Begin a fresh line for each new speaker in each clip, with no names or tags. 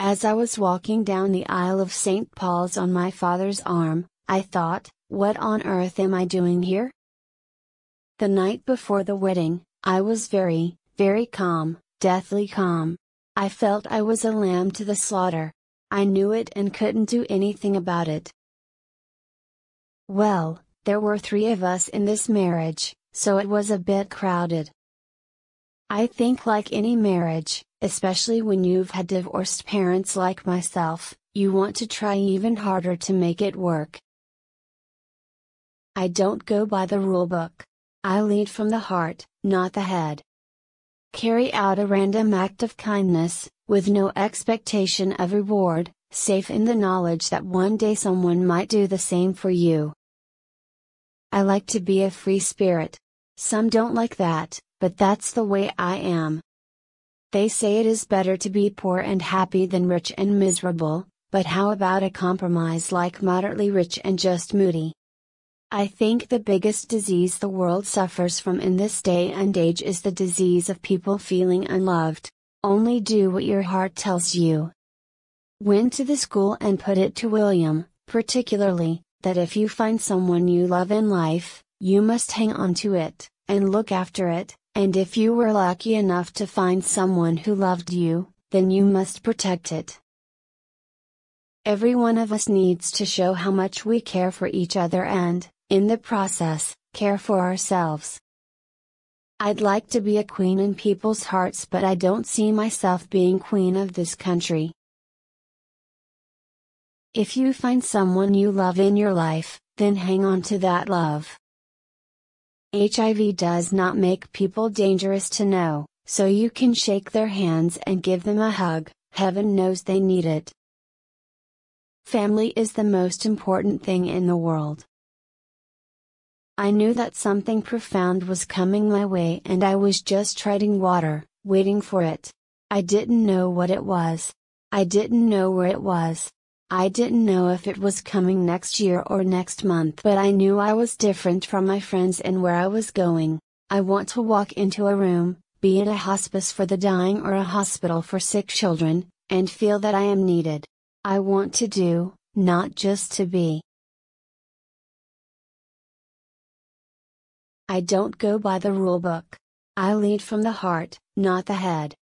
As I was walking down the aisle of St. Paul's on my father's arm, I thought, what on earth am I doing here? The night before the wedding, I was very, very calm, deathly calm. I felt I was a lamb to the slaughter. I knew it and couldn't do anything about it. Well, there were 3 of us in this marriage, so it was a bit crowded. I think like any marriage, especially when you've had divorced parents like myself, you want to try even harder to make it work. I don't go by the rulebook. I lead from the heart, not the head. Carry out a random act of kindness, with no expectation of reward, safe in the knowledge that one day someone might do the same for you. I like to be a free spirit. Some don't like that, but that's the way I am. They say it is better to be poor and happy than rich and miserable, but how about a compromise like moderately rich and just moody? I think the biggest disease the world suffers from in this day and age is the disease of people feeling unloved. Only do what your heart tells you. Went to the school and put it to William, particularly, that if you find someone you love in life, you must hang on to it, and look after it, and if you were lucky enough to find someone who loved you, then you must protect it. Every one of us needs to show how much we care for each other and, in the process, care for ourselves. I'd like to be a queen in people's hearts, but I don't see myself being queen of this country. If you find someone you love in your life, then hang on to that love. HIV does not make people dangerous to know, so you can shake their hands and give them a hug, heaven knows they need it. Family is the most important thing in the world. I knew that something profound was coming my way and I was just treading water, waiting for it. I didn't know what it was. I didn't know where it was. I didn't know if it was coming next year or next month, but I knew I was different from my friends and where I was going. I want to walk into a room, be it a hospice for the dying or a hospital for sick children, and feel that I am needed. I want to do, not just to be. I don't go by the rulebook. I lead from the heart, not the head.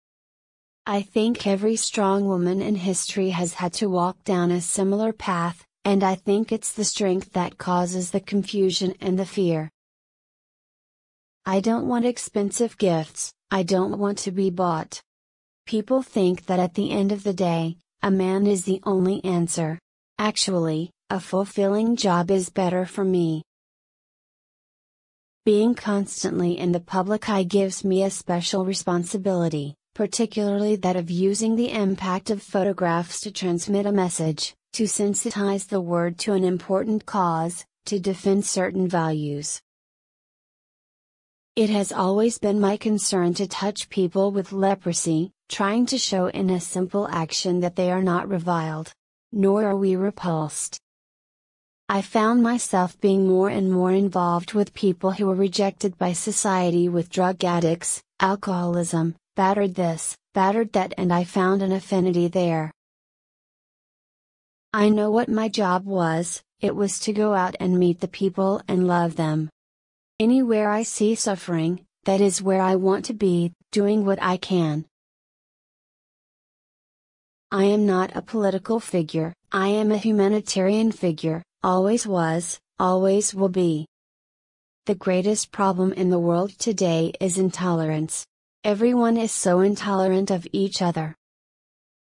I think every strong woman in history has had to walk down a similar path, and I think it's the strength that causes the confusion and the fear. I don't want expensive gifts, I don't want to be bought. People think that at the end of the day, a man is the only answer. Actually, a fulfilling job is better for me. Being constantly in the public eye gives me a special responsibility, particularly that of using the impact of photographs to transmit a message, to sensitize the world to an important cause, to defend certain values. It has always been my concern to touch people with leprosy, trying to show in a simple action that they are not reviled. Nor are we repulsed. I found myself being more and more involved with people who were rejected by society with drug addicts, alcoholism, battered this, battered that, and I found an affinity there. I know what my job was, it was to go out and meet the people and love them. Anywhere I see suffering, that is where I want to be, doing what I can. I am not a political figure, I am a humanitarian figure, always was, always will be. The greatest problem in the world today is intolerance. Everyone is so intolerant of each other.